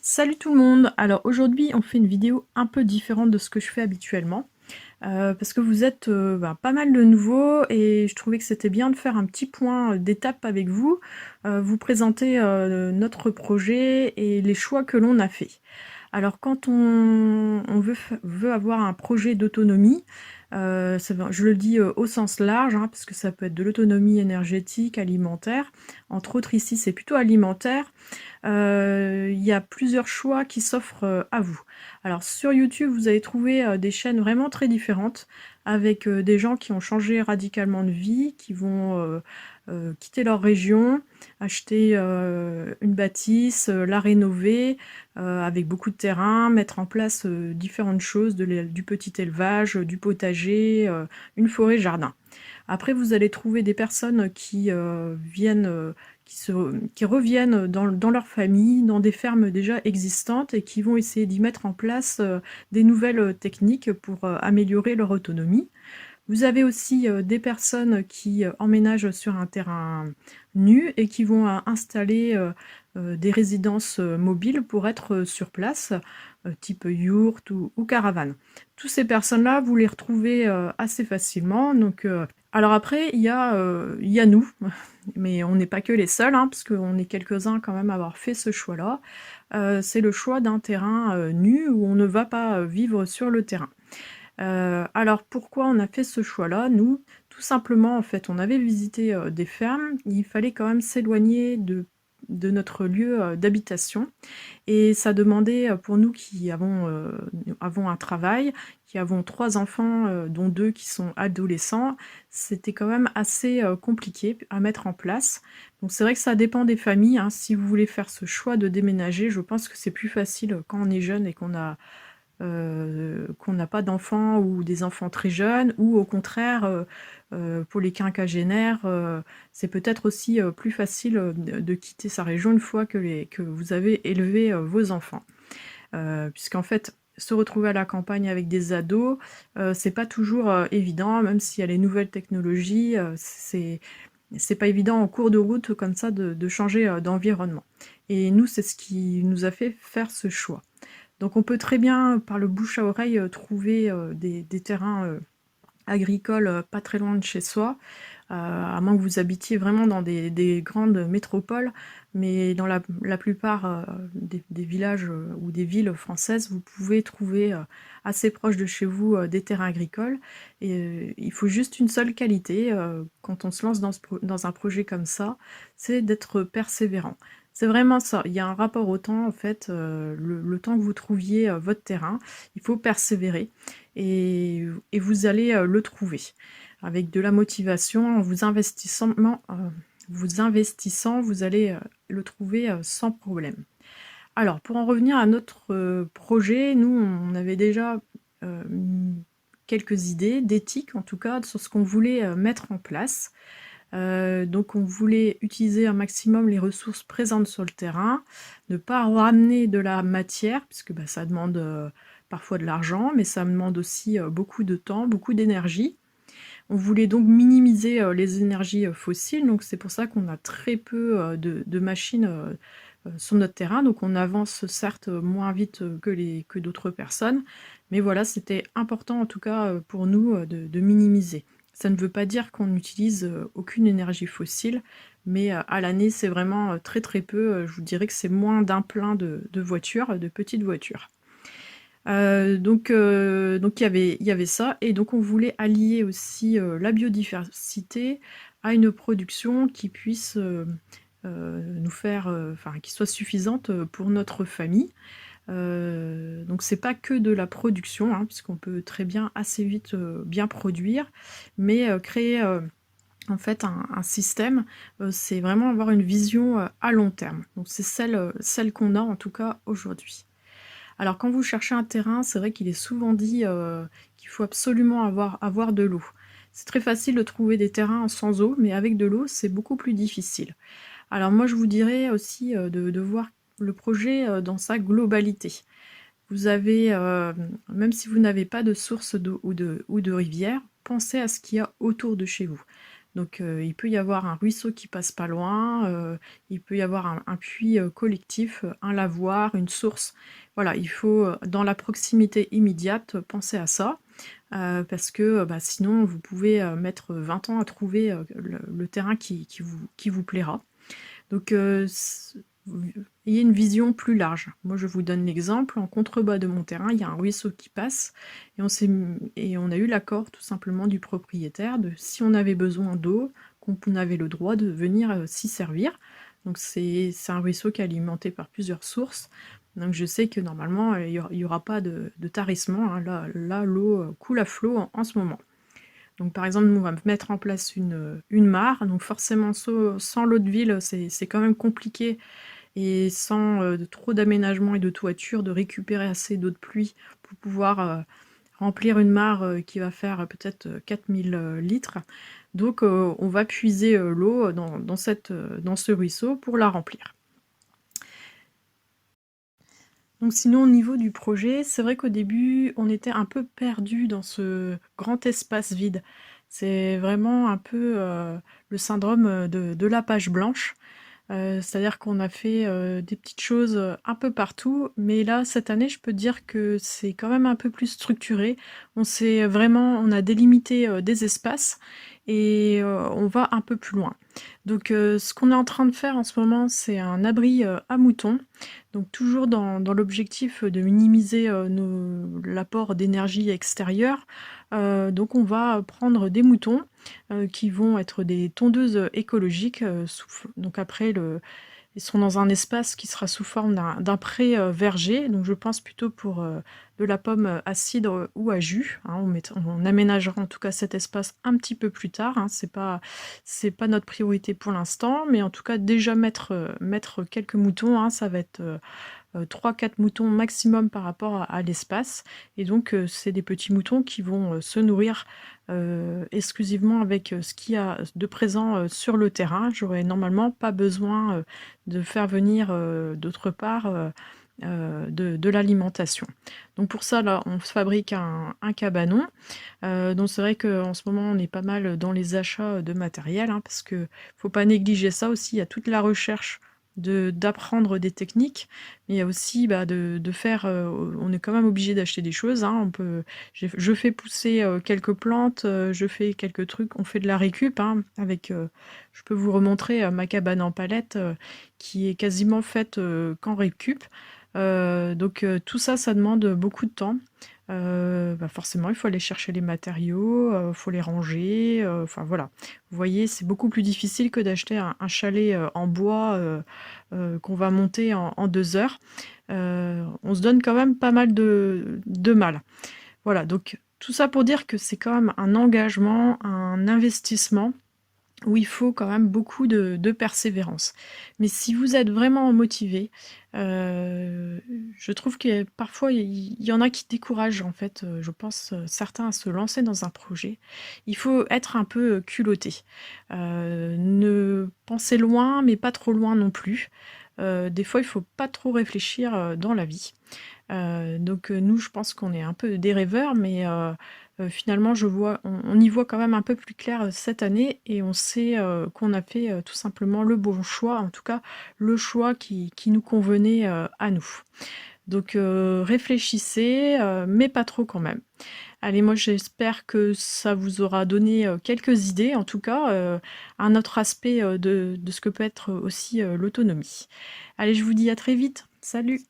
Salut tout le monde! Alors aujourd'hui on fait une vidéo un peu différente de ce que je fais habituellement, parce que vous êtes pas mal de nouveaux et je trouvais que c'était bien de faire un petit point d'étape avec vous, vous présenter notre projet et les choix que l'on a fait. Alors quand on veut avoir un projet d'autonomie, je le dis au sens large, hein, parce que ça peut être de l'autonomie énergétique, alimentaire, entre autres ici c'est plutôt alimentaire. Il y a plusieurs choix qui s'offrent à vous. Alors sur YouTube, vous allez trouver des chaînes vraiment très différentes, avec des gens qui ont changé radicalement de vie, qui vont quitter leur région, acheter une bâtisse, la rénover, avec beaucoup de terrain, mettre en place différentes choses, du petit élevage, du potager, une forêt jardin. Après, vous allez trouver des personnes qui qui reviennent dans leur famille, dans des fermes déjà existantes et qui vont essayer d'y mettre en place des nouvelles techniques pour améliorer leur autonomie. Vous avez aussi des personnes qui emménagent sur un terrain nu et qui vont installer des résidences mobiles pour être sur place, type yourte ou caravane. Toutes ces personnes-là, vous les retrouvez assez facilement. Alors après, il y a nous, mais on n'est pas que les seuls, hein, parce qu'on est quelques-uns quand même à avoir fait ce choix-là. C'est le choix d'un terrain nu où on ne va pas vivre sur le terrain. Alors pourquoi on a fait ce choix-là, nous? Tout simplement, en fait, on avait visité des fermes, il fallait quand même s'éloigner de notre lieu d'habitation et ça demandait pour nous qui avons un travail, qui avons 3 enfants, dont 2 qui sont adolescents, c'était quand même assez compliqué à mettre en place. Donc c'est vrai que ça dépend des familles, hein. Si vous voulez faire ce choix de déménager, je pense que c'est plus facile quand on est jeune et qu'on n'a pas d'enfants ou des enfants très jeunes, ou au contraire, pour les quinquagénaires, c'est peut-être aussi plus facile de quitter sa région une fois que vous avez élevé vos enfants. Puisqu'en fait, se retrouver à la campagne avec des ados, c'est pas toujours évident, même s'il y a les nouvelles technologies, c'est pas évident en cours de route comme ça de changer d'environnement. Et nous, c'est ce qui nous a fait faire ce choix. Donc on peut très bien, par le bouche à oreille, trouver des terrains agricoles pas très loin de chez soi, à moins que vous habitiez vraiment dans des grandes métropoles, mais dans la plupart des villages ou des villes françaises, vous pouvez trouver assez proche de chez vous des terrains agricoles. Et il faut juste une seule qualité quand on se lance dans un projet comme ça, c'est d'être persévérant. C'est vraiment ça, il y a un rapport au temps en fait, le temps que vous trouviez votre terrain, il faut persévérer et vous allez le trouver avec de la motivation, en vous investissant, vous allez le trouver sans problème. Alors, pour en revenir à notre projet, nous, on avait déjà quelques idées, d'éthique en tout cas, sur ce qu'on voulait mettre en place. Donc on voulait utiliser un maximum les ressources présentes sur le terrain, ne pas ramener de la matière, puisque bah, ça demande parfois de l'argent, mais ça demande aussi beaucoup de temps, beaucoup d'énergie. On voulait donc minimiser les énergies fossiles, donc c'est pour ça qu'on a très peu de machines sur notre terrain, donc on avance certes moins vite que d'autres personnes, mais voilà, c'était important en tout cas pour nous de minimiser. Ça ne veut pas dire qu'on n'utilise aucune énergie fossile, mais à l'année c'est vraiment très très peu, je vous dirais que c'est moins d'un plein de voitures, de petites voitures. Donc il y avait ça et donc on voulait allier aussi, la biodiversité à une production qui puisse, nous faire, enfin qui soit suffisante, pour notre famille. Donc c'est pas que de la production, hein, puisqu'on peut très bien assez vite, bien produire, mais créer, en fait un système, c'est vraiment avoir une vision, à long terme. Donc c'est celle qu'on a en tout cas aujourd'hui. Alors quand vous cherchez un terrain, c'est vrai qu'il est souvent dit qu'il faut absolument avoir de l'eau. C'est très facile de trouver des terrains sans eau, mais avec de l'eau, c'est beaucoup plus difficile. Alors moi, je vous dirais aussi de voir le projet dans sa globalité. Vous avez, même si vous n'avez pas de source d'eau ou de rivière, pensez à ce qu'il y a autour de chez vous. Donc il peut y avoir un ruisseau qui passe pas loin, il peut y avoir un puits, collectif, un lavoir, une source. Voilà, il faut, dans la proximité immédiate, penser à ça, parce que, bah, sinon vous pouvez, mettre 20 ans à trouver, le terrain qui vous plaira. Donc, ayez une vision plus large. Moi, je vous donne l'exemple. En contrebas de mon terrain, il y a un ruisseau qui passe et on a eu l'accord tout simplement du propriétaire de si on avait besoin d'eau, qu'on avait le droit de venir s'y servir. Donc, c'est un ruisseau qui est alimenté par plusieurs sources. Donc, je sais que normalement, il n'y aura pas de tarissement, hein. Là, l'eau coule à flot en ce moment. Donc par exemple, nous, on va mettre en place une mare. Donc forcément, sans l'eau de ville, c'est quand même compliqué. Et sans trop d'aménagement et de toiture, de récupérer assez d'eau de pluie pour pouvoir remplir une mare qui va faire peut-être 4000 litres. Donc on va puiser l'eau dans ce ruisseau pour la remplir. Donc sinon, au niveau du projet, c'est vrai qu'au début, on était un peu perdu dans ce grand espace vide. C'est vraiment un peu le syndrome de la page blanche. C'est-à-dire qu'on a fait des petites choses un peu partout, mais là, cette année, je peux dire que c'est quand même un peu plus structuré. On a délimité des espaces et on va un peu plus loin. Donc, ce qu'on est en train de faire en ce moment, c'est un abri à moutons. Donc, toujours dans l'objectif de minimiser l'apport d'énergie extérieure. Donc, on va prendre des moutons qui vont être des tondeuses écologiques. Donc après, ils seront dans un espace qui sera sous forme d'un pré verger. Donc je pense plutôt pour de la pomme à cidre ou à jus, hein. On aménagera en tout cas cet espace un petit peu plus tard, hein. C'est pas notre priorité pour l'instant, mais en tout cas déjà mettre quelques moutons, hein, ça va être 3-4 moutons maximum par rapport à l'espace. Et donc, c'est des petits moutons qui vont se nourrir exclusivement avec ce qu'il y a de présent sur le terrain. J'aurais normalement pas besoin de faire venir d'autre part de l'alimentation. Donc pour ça, là, on se fabrique un cabanon. Donc c'est vrai qu'en ce moment, on est pas mal dans les achats de matériel, hein, parce que faut pas négliger ça aussi. Il y a toute la recherche d'apprendre des techniques, mais il y a aussi bah, de faire. On est quand même obligé d'acheter des choses, hein. Je fais pousser quelques plantes, je fais quelques trucs. On fait de la récup, hein, avec. Je peux vous remontrer ma cabane en palette qui est quasiment faite qu'en récup. Donc tout ça, ça demande beaucoup de temps. Bah forcément, il faut aller chercher les matériaux, faut les ranger, enfin voilà. Vous voyez, c'est beaucoup plus difficile que d'acheter un chalet en bois qu'on va monter en 2 heures. On se donne quand même pas mal de mal. Voilà, donc tout ça pour dire que c'est quand même un engagement, un investissement où il faut quand même beaucoup de persévérance. Mais si vous êtes vraiment motivé, je trouve que parfois il y en a qui découragent en fait, je pense, certains à se lancer dans un projet. Il faut être un peu culotté. Ne penser loin, mais pas trop loin non plus. Des fois, il faut pas trop réfléchir dans la vie. Donc nous, je pense qu'on est un peu des rêveurs, mais finalement, on y voit quand même un peu plus clair cette année et on sait qu'on a fait tout simplement le bon choix, en tout cas le choix qui nous convenait à nous. Donc réfléchissez, mais pas trop quand même. Allez, moi j'espère que ça vous aura donné quelques idées, en tout cas un autre aspect de ce que peut être aussi l'autonomie. Allez, je vous dis à très vite. Salut!